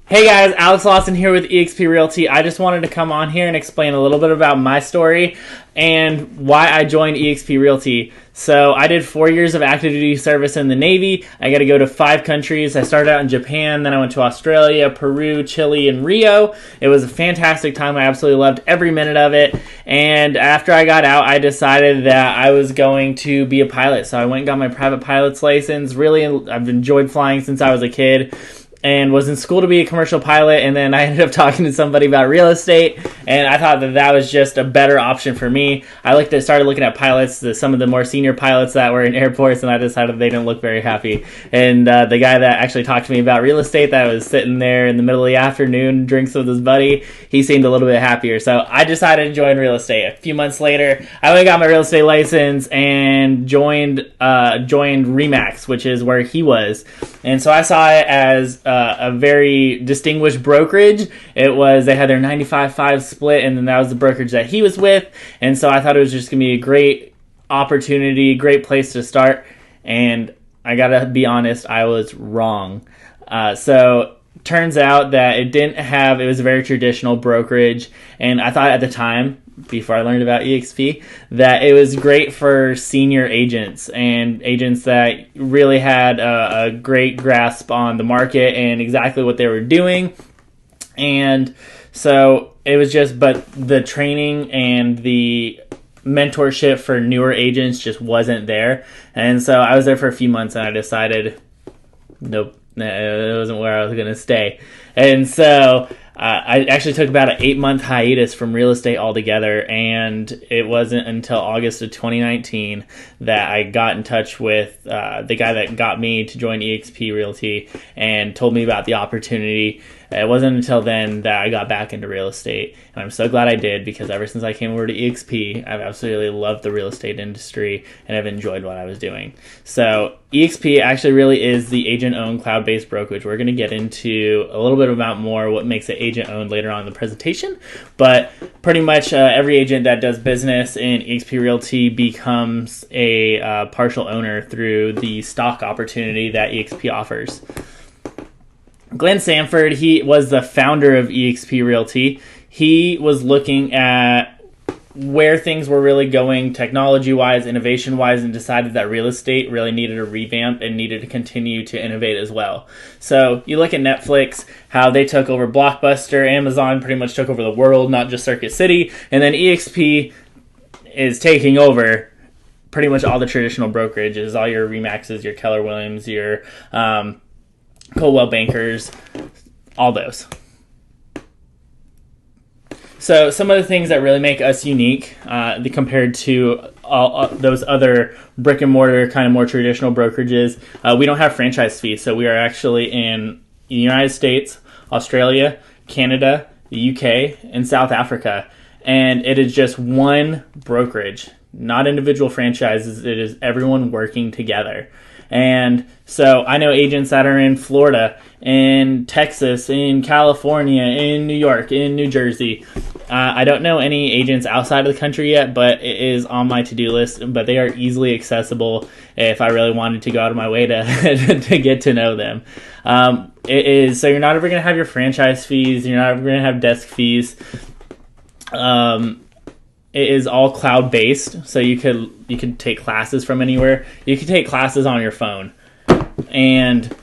Hey guys, Alex Lawson here with eXp Realty. I just wanted to come on here and explain a little bit about my story and why I joined eXp Realty. So I did 4 years of active duty service in the Navy. I got to go to 5 countries. I started out in Japan, then I went to Australia, Peru, Chile, and Rio. It was a fantastic time. I absolutely loved every minute of it. And after I got out, I decided that I was going to be a pilot. So I went and got my private pilot's license. Really, I've enjoyed flying since I was a kid, and was in school to be a commercial pilot, and then I ended up talking to somebody about real estate, and I thought that that was just a better option for me. I started looking at pilots, some of the more senior pilots that were in airports, and I decided they didn't look very happy. And the guy that actually talked to me about real estate, that was sitting there in the middle of the afternoon, drinks with his buddy, he seemed a little bit happier. So I decided to join real estate. A few months later, I went and got my real estate license and joined Remax, which is where he was. And so I saw it as a very distinguished brokerage. They had their 95-5 split, and then that was the brokerage that he was with. And so I thought it was just going to be a great opportunity, great place to start. And I got to be honest, I was wrong. So turns out that it was a very traditional brokerage. And I thought at the time, before I learned about eXp, that it was great for senior agents and agents that really had a great grasp on the market and exactly what they were doing. And so it was but the training and the mentorship for newer agents just wasn't there. And so I was there for a few months and I decided, nope, it wasn't where I was going to stay. And so I actually took about an 8-month hiatus from real estate altogether, and it wasn't until August of 2019 that I got in touch with the guy that got me to join eXp Realty and told me about the opportunity. It wasn't until then that I got back into real estate, and I'm so glad I did, because ever since I came over to eXp, I've absolutely loved the real estate industry, and I've enjoyed what I was doing. So eXp actually really is the agent-owned cloud-based brokerage. We're going to get into a little bit about more what makes it agent-owned later on in the presentation, but pretty much every agent that does business in eXp Realty becomes a partial owner through the stock opportunity that eXp offers. Glenn Sanford, he was the founder of eXp Realty. He was looking at where things were really going technology-wise, innovation-wise, and decided that real estate really needed a revamp and needed to continue to innovate as well. So you look at Netflix, how they took over Blockbuster, Amazon pretty much took over the world, not just Circuit City, and then eXp is taking over pretty much all the traditional brokerages, all your Remaxes, your Keller Williams, your Coldwell Bankers, all those. So some of the things that really make us unique compared to all those other brick and mortar kind of more traditional brokerages, we don't have franchise fees. So we are actually in the United States, Australia, Canada, the UK, and South Africa. And it is just one brokerage, not individual franchises. It is everyone working together. And so I know agents that are in Florida, in Texas, in California, in New York, in New Jersey. I don't know any agents outside of the country yet, but it is on my to-do list. But they are easily accessible if I really wanted to go out of my way to to get to know them. So you're not ever going to have your franchise fees. You're not ever going to have desk fees. It is all cloud-based, so you could take classes from anywhere. You can take classes on your phone, and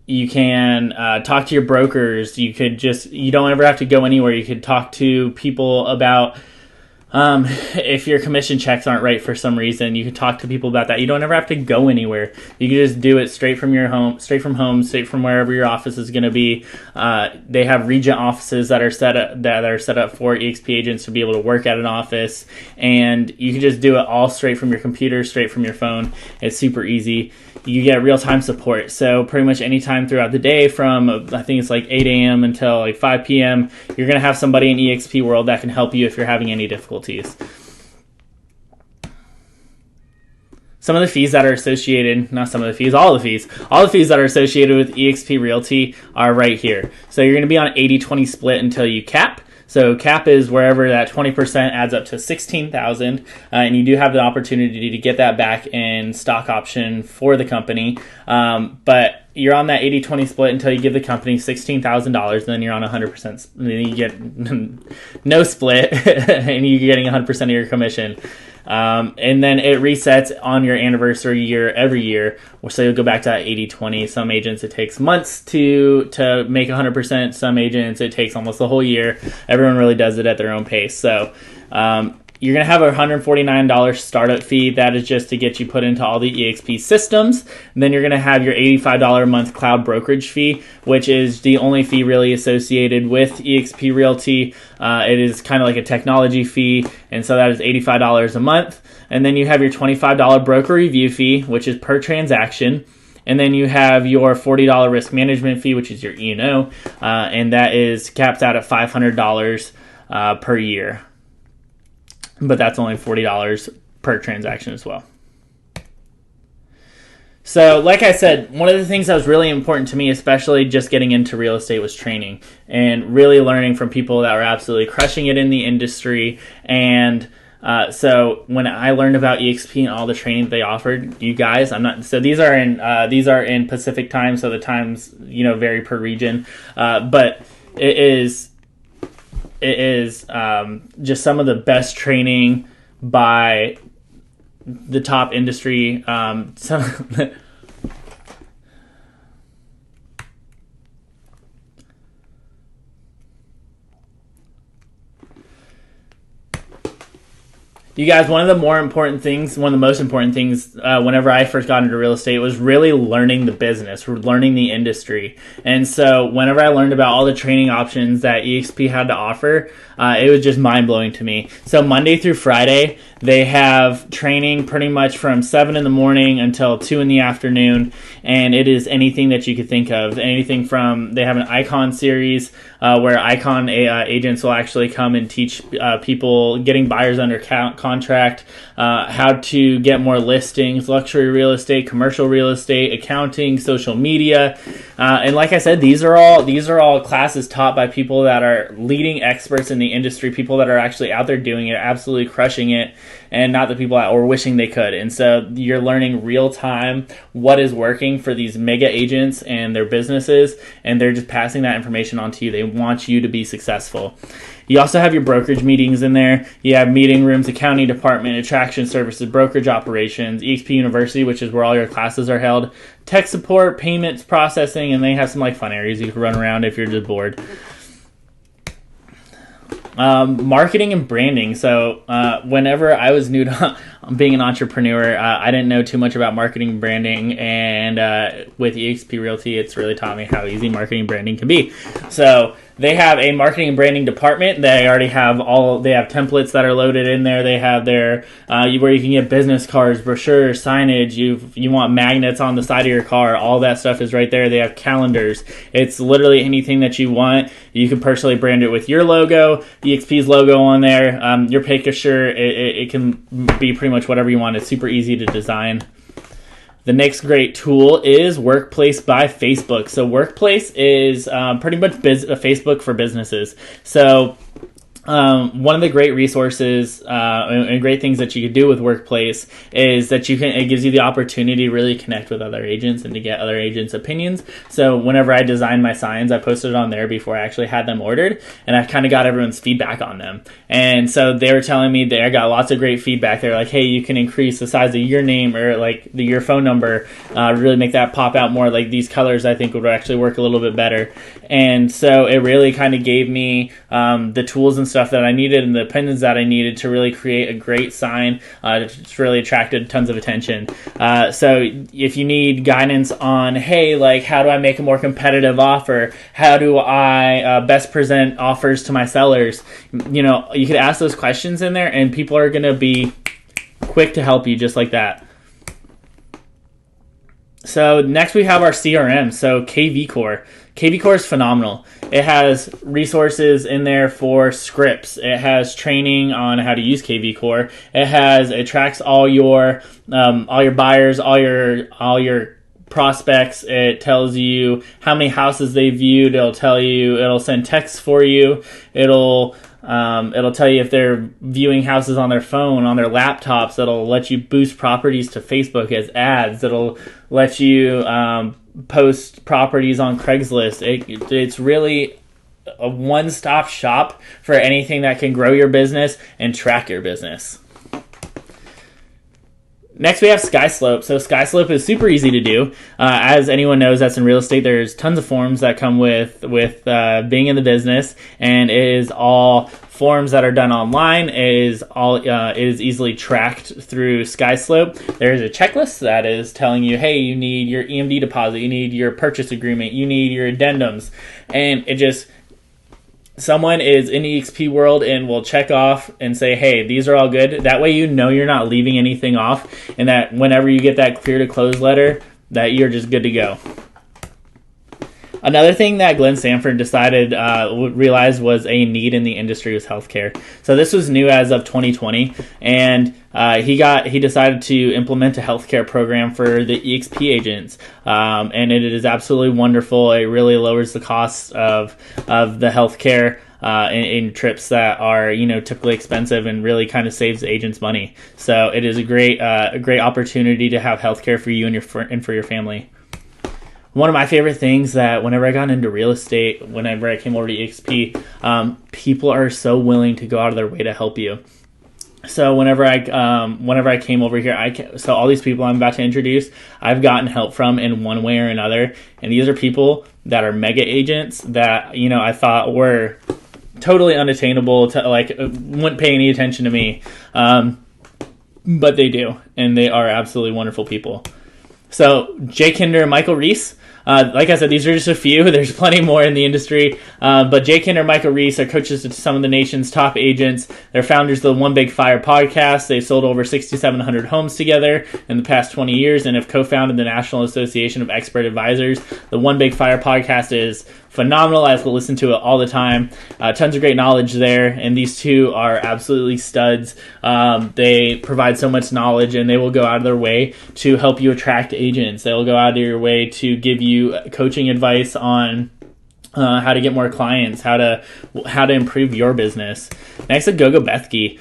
you can talk to your brokers. You don't ever have to go anywhere. You could talk to people about if your commission checks aren't right for some reason. You can talk to people about that. You don't ever have to go anywhere. You can just do it straight from straight from wherever your office is going to be. They have region offices that are set up for eXp agents to be able to work at an office, and you can just do it all straight from your computer, straight from your phone. It's super easy. You get real-time support. So pretty much any time throughout the day from, I think it's like 8 a.m. until like 5 p.m., you're going to have somebody in eXp world that can help you if you're having any difficulties. Some of the fees that are associated, not some of the fees, all the fees that are associated with eXp Realty are right here. So you're going to be on an 80-20 split until you cap. So cap is wherever that 20% adds up to 16,000, and you do have the opportunity to get that back in stock option for the company. But you're on that 80-20 split until you give the company $16,000, and then you're on 100%. Then you get no split, and you're getting 100% of your commission. And then it resets on your anniversary year every year. So you'll go back to that 80-20. Some agents, it takes months to make 100%. Some agents, it takes almost the whole year. Everyone really does it at their own pace. So you're going to have a $149 startup fee. That is just to get you put into all the eXp systems. And then you're going to have your $85 a month cloud brokerage fee, which is the only fee really associated with eXp Realty. It is kind of like a technology fee, and so that is $85 a month. And then you have your $25 broker review fee, which is per transaction. And then you have your $40 risk management fee, which is your E&O, and that is capped out at $500 per year. But that's only $40 per transaction as well. So like I said, one of the things that was really important to me, especially just getting into real estate, was training and really learning from people that were absolutely crushing it in the industry. And so when I learned about eXp and all the training they offered, you guys, these are in Pacific time, so the times vary per region, but it is just some of the best training by the top industry. You guys, one of the most important things, whenever I first got into real estate was really learning the business, learning the industry. And so whenever I learned about all the training options that eXp had to offer, it was just mind-blowing to me. So Monday through Friday, they have training pretty much from 7 in the morning until 2 in the afternoon, and it is anything that you could think of. Anything from, they have an Icon series where Icon agents will actually come and teach people getting buyers under contract, how to get more listings, luxury real estate, commercial real estate, accounting, social media, and like I said, these are all classes taught by people that are leading experts in the industry, people that are actually out there doing it, absolutely crushing it, and not the people that were wishing they could. And so you're learning real time what is working for these mega agents and their businesses, and they're just passing that information on to you. They want you to be successful. You also have your brokerage meetings in there. You have meeting rooms, accounting department, attraction services, brokerage operations, eXp University, which is where all your classes are held, tech support, payments, processing, and they have some fun areas you can run around if you're just bored. Marketing and branding. So whenever I was new to being an entrepreneur, I didn't know too much about marketing and branding, and with eXp Realty, it's really taught me how easy marketing and branding can be. So they have a marketing and branding department. They already have they have templates that are loaded in there. They have their where you can get business cards, brochures, signage. You want magnets on the side of your car. All that stuff is right there. They have calendars. It's literally anything that you want. You can personally brand it with your logo, eXp's logo on there. Your picture. It can be pretty much whatever you want. It's super easy to design. The next great tool is Workplace by Facebook. So Workplace is pretty much Facebook for businesses. So one of the great resources and great things that you can do with Workplace is that it gives you the opportunity to really connect with other agents and to get other agents' opinions. So whenever I designed my signs, I posted it on there before I actually had them ordered, and I kind of got everyone's feedback on them. And so they were telling me that I got lots of great feedback. They're like, hey, you can increase the size of your name or your phone number, really make that pop out more. Like these colors, I think would actually work a little bit better. And so it really kind of gave me the tools and stuff that I needed and the opinions that I needed to really create a great sign. It's really attracted tons of attention. So if you need guidance on, hey, how do I make a more competitive offer? How do I best present offers to my sellers? You could ask those questions in there, and people are going to be quick to help you just like that. So next we have our CRM, so KV Core. KV Core is phenomenal. It has resources in there for scripts. It has training on how to use KV Core. It tracks all your buyers, all your prospects. It tells you how many houses they viewed. It'll send texts for you. It'll tell you if they're viewing houses on their phone, on their laptops. It'll let you boost properties to Facebook as ads. It'll let you post properties on Craigslist. It's really a one-stop shop for anything that can grow your business and track your business. Next, we have SkySlope. So SkySlope is super easy to do. As anyone knows that's in real estate, there's tons of forms that come with being in the business, and it is all forms that are done online. It is easily tracked through SkySlope. There's a checklist that is telling you, hey, you need your EMD deposit, you need your purchase agreement, you need your addendums, and someone is in the eXp world and will check off and say, hey, these are all good. That way you know you're not leaving anything off, and that whenever you get that clear to close letter, that you're just good to go. Another thing that Glenn Sanford realized was a need in the industry was healthcare. So this was new as of 2020, and he decided to implement a healthcare program for the eXp agents, and it is absolutely wonderful. It really lowers the cost of the healthcare in trips that are typically expensive, and really kind of saves agents money. So it is a great opportunity to have healthcare for you and for your family. One of my favorite things that whenever I got into real estate, whenever I came over to eXp, people are so willing to go out of their way to help you. So whenever I came over here, so all these people I'm about to introduce, I've gotten help from in one way or another, and these are people that are mega agents that I thought were totally unattainable, wouldn't pay any attention to me, but they do, and they are absolutely wonderful people. So Jake Hinder and Michael Reese. Like I said, these are just a few. There's plenty more in the industry. But Jake Hinder and Michael Reese are coaches to some of the nation's top agents. They're founders of the One Big Fire podcast. They've sold over 6,700 homes together in the past 20 years and have co-founded the National Association of Expert Advisors. The One Big Fire podcast is phenomenal. I listen to it all the time. Tons of great knowledge there, and these two are absolutely studs. They provide so much knowledge, and they will go out of their way to help you attract agents. They'll go out of your way to give you coaching advice on how to get more clients, how to improve your business. Next, Go Bethke.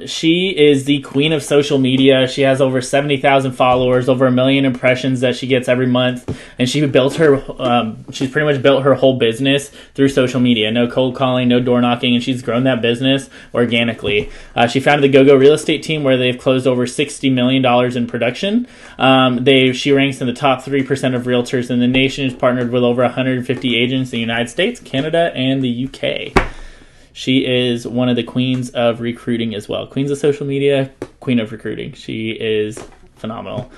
She is the queen of social media. She has over 70,000 followers, over 1 million impressions that she gets every month, and she's pretty much built her whole business through social media. No cold calling, no door knocking, and she's grown that business organically. She founded the Go real estate team, where they've closed over $60 million in production. She ranks in the top 3% of realtors in the nation. She's partnered with over 150 agents in the United States, Canada, and the UK. She is one of the queens of recruiting as well. Queens of social media, queen of recruiting. She is phenomenal.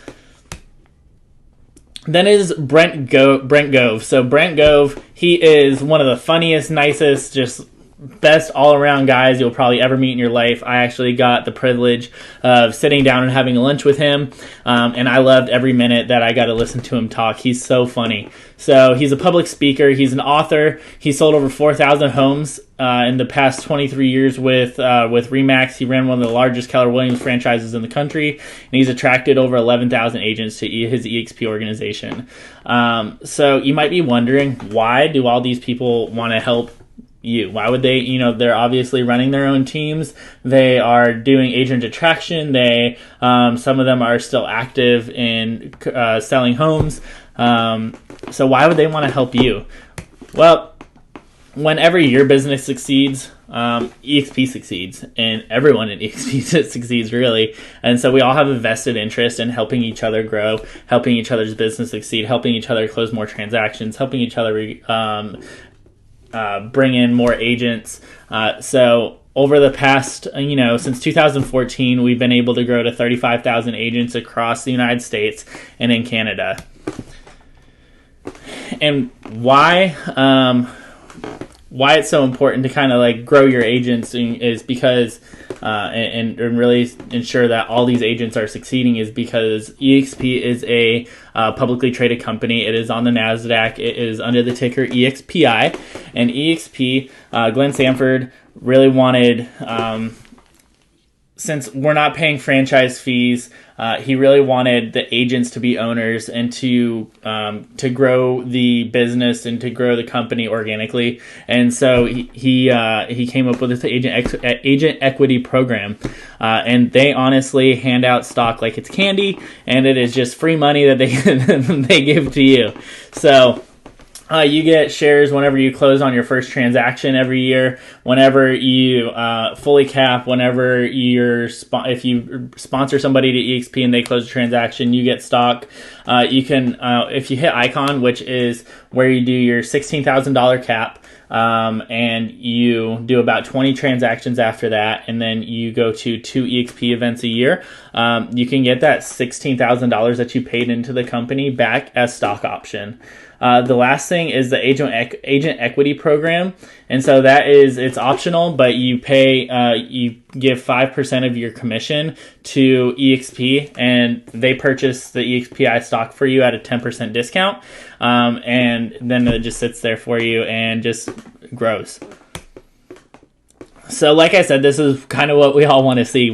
Then is Brent Gove. So Brent Gove, he is one of the funniest, nicest, just best all-around guys you'll probably ever meet in your life. I actually got the privilege of sitting down and having lunch with him, and I loved every minute that I got to listen to him talk. He's so funny. So he's a public speaker. He's an author. He sold over 4,000 homes in the past 23 years with RE/MAX. He ran one of the largest Keller Williams franchises in the country, and he's attracted over 11,000 agents to his eXp organization. So you might be wondering, why do all these people want to help you? Why would they? They're obviously running their own teams. They are doing agent attraction. Some of them are still active in selling homes. So why would they want to help you? Well, whenever your business succeeds, eXp succeeds, and everyone in eXp succeeds, really. And so we all have a vested interest in helping each other grow, helping each other's business succeed, helping each other close more transactions, helping each other bring in more agents. So over the past, since 2014, we've been able to grow to 35,000 agents across the United States and in Canada. And why it's so important to kind of grow your agents is because and really ensure that all these agents are succeeding is because eXp is a publicly traded company. It is on the NASDAQ. It is under the ticker EXPI. And eXp, Glenn Sanford really wanted, since we're not paying franchise fees, he really wanted the agents to be owners and to grow the business and to grow the company organically. And so he came up with this agent equity program, and they honestly hand out stock like it's candy, and it is just free money that they they give to you. So you get shares whenever you close on your first transaction every year, whenever you fully cap, whenever if you sponsor somebody to eXp and they close a transaction, you get stock. You can, if you hit Icon, which is where you do your $16,000 cap, and you do about 20 transactions after that, and then you go to 2 eXp events a year, you can get that $16,000 that you paid into the company back as stock option. The last thing is the agent equity program, and so it's optional, but you give 5% of your commission to eXp, and they purchase the EXPI stock for you at a 10% discount, and then it just sits there for you and just grows. So like I said, this is kind of what we all want to see.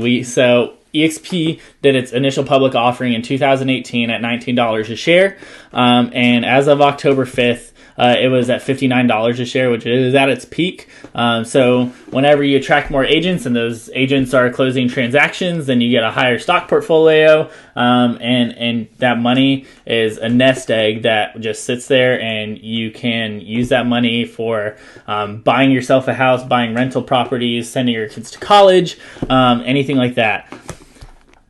eXp did its initial public offering in 2018 at $19 a share, and as of October 5th, it was at $59 a share, which is at its peak. So whenever you attract more agents and those agents are closing transactions, then you get a higher stock portfolio, and that money is a nest egg that just sits there, and you can use that money for buying yourself a house, buying rental properties, sending your kids to college, anything like that.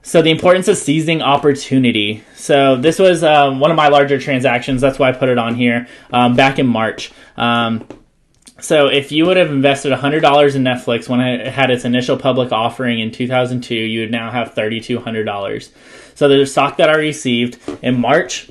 So the importance of seizing opportunity. So this was one of my larger transactions. That's why I put it on here back in March. So if you would have invested $100 in Netflix when it had its initial public offering in 2002, you would now have $3,200. So the stock that I received in March,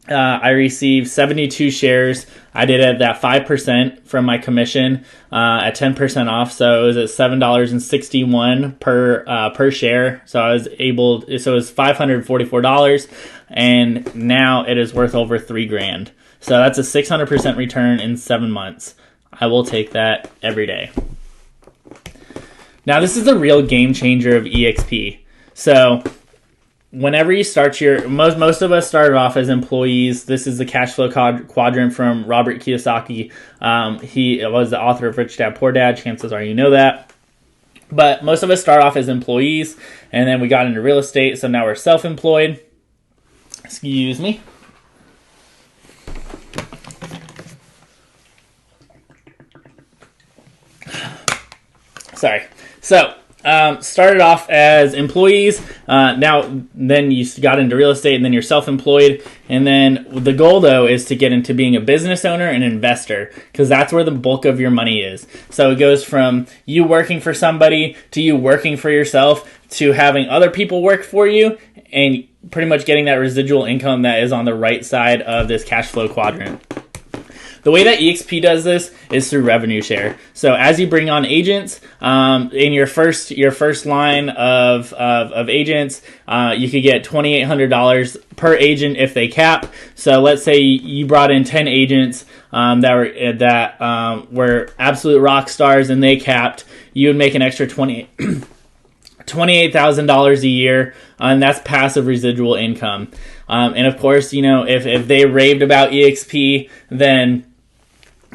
I received 72 shares. I did it at that 5% from my commission at 10% off. So it was at $7.61 per share. So it was $544, and now it is worth over $3,000. So that's a 600% return in 7 months. I will take that every day. Now this is the real game changer of eXp. So whenever you start most of us started off as employees. This is the cash flow quadrant from Robert Kiyosaki. He was the author of Rich Dad Poor Dad. Chances are you know that. But most of us start off as employees, and then we got into real estate, so now we're self-employed. Excuse me. Sorry. So started off as employees, then you got into real estate, and then you're self-employed, and then the goal though is to get into being a business owner and investor, because that's where the bulk of your money is. So it goes from you working for somebody to you working for yourself to having other people work for you, and pretty much getting that residual income that is on the right side of this cash flow quadrant. The way that eXp does this is through revenue share. So as you bring on agents, in your first line of agents, you could get $2,800 per agent if they cap. So let's say you brought in 10 agents that were absolute rock stars and they capped. You would make an extra $28,000 a year, and that's passive residual income. And of course, if they raved about eXp, then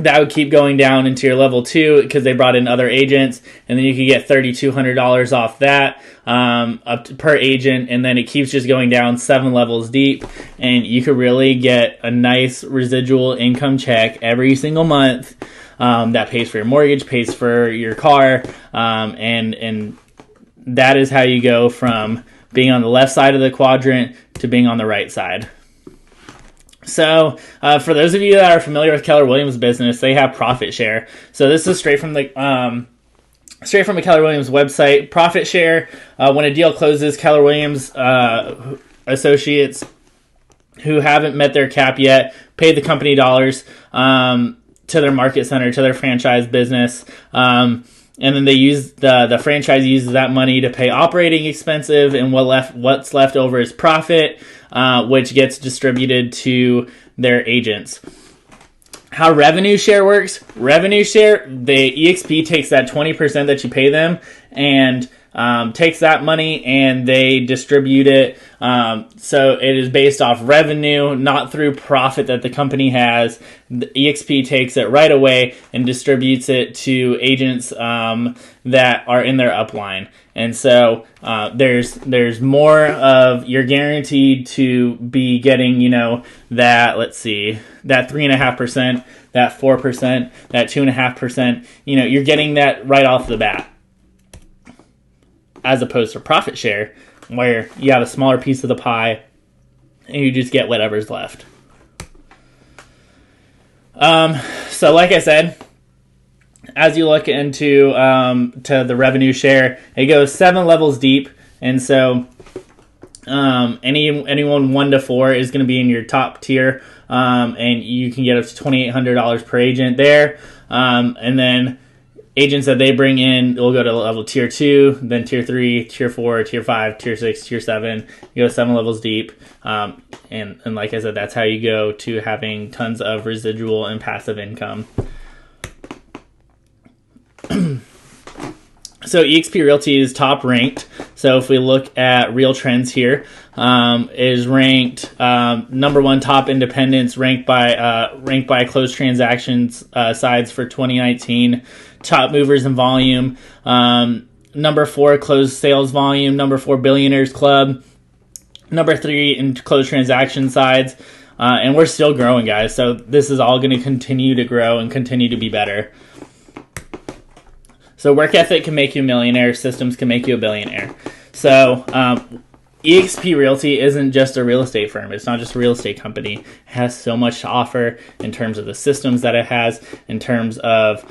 that would keep going down into your level 2 because they brought in other agents, and then you could get $3,200 off that per agent, and then it keeps just going down 7 levels deep, and you could really get a nice residual income check every single month that pays for your mortgage, pays for your car, and that is how you go from being on the left side of the quadrant to being on the right side. So for those of you that are familiar with Keller Williams business, they have profit share. So this is straight from the Keller Williams website. Profit share, when a deal closes, Keller Williams associates who haven't met their cap yet pay the company dollars to their market center, to their franchise business. And then they use the franchise uses that money to pay operating expenses, and what's left over is profit, which gets distributed to their agents. How revenue share works? Revenue share, the eXp takes that 20% that you pay them and takes that money and they distribute it. So it is based off revenue, not through profit that the company has. The eXp takes it right away and distributes it to agents that are in their upline. And so there's more of, you're guaranteed to be getting, that, let's see, that 3.5%, that 4%, that 2.5%, you're getting that right off the bat, as opposed to profit share, where you have a smaller piece of the pie and you just get whatever's left. So like I said, as you look into to the revenue share, it goes 7 levels deep, and so anyone 1 to 4 is going to be in your top tier, and you can get up to $2,800 per agent there, and then agents that they bring in will go to level tier 2, then tier 3, tier 4, tier 5, tier 6, tier 7. You go 7 levels deep, and like I said, that's how you go to having tons of residual and passive income. So eXp Realty is top ranked. So if we look at real trends here, is ranked number 1 top independents, ranked by closed transactions sides for 2019. Top movers in volume, number 4 closed sales volume, number 4 billionaires club, number 3 in closed transaction sides, and we're still growing, guys. So this is all going to continue to grow and continue to be better. So work ethic can make you a millionaire. Systems can make you a billionaire. So eXp Realty isn't just a real estate firm. It's not just a real estate company. It has so much to offer in terms of the systems that it has, in terms of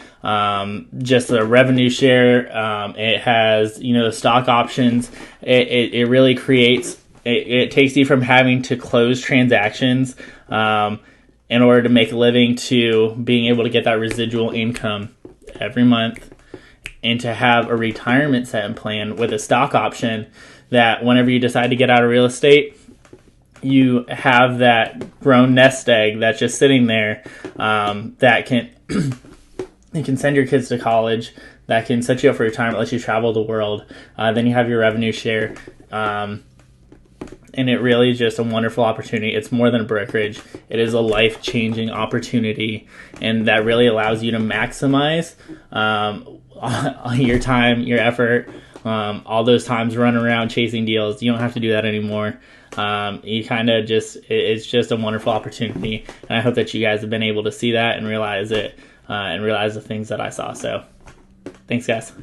just the revenue share. It has, the stock options. It really creates, it takes you from having to close transactions in order to make a living to being able to get that residual income every month, and to have a retirement set and plan with a stock option that whenever you decide to get out of real estate, you have that grown nest egg that's just sitting there, that can you can send your kids to college, that can set you up for retirement, let you travel the world. Then you have your revenue share, and it really is just a wonderful opportunity. It's more than a brokerage. It is a life-changing opportunity, and that really allows you to maximize your time, your effort, all those times running around chasing deals. You don't have to do that anymore. You kind of it's just a wonderful opportunity, and I hope that you guys have been able to see that and realize it, and realize the things that I saw. So thanks, guys.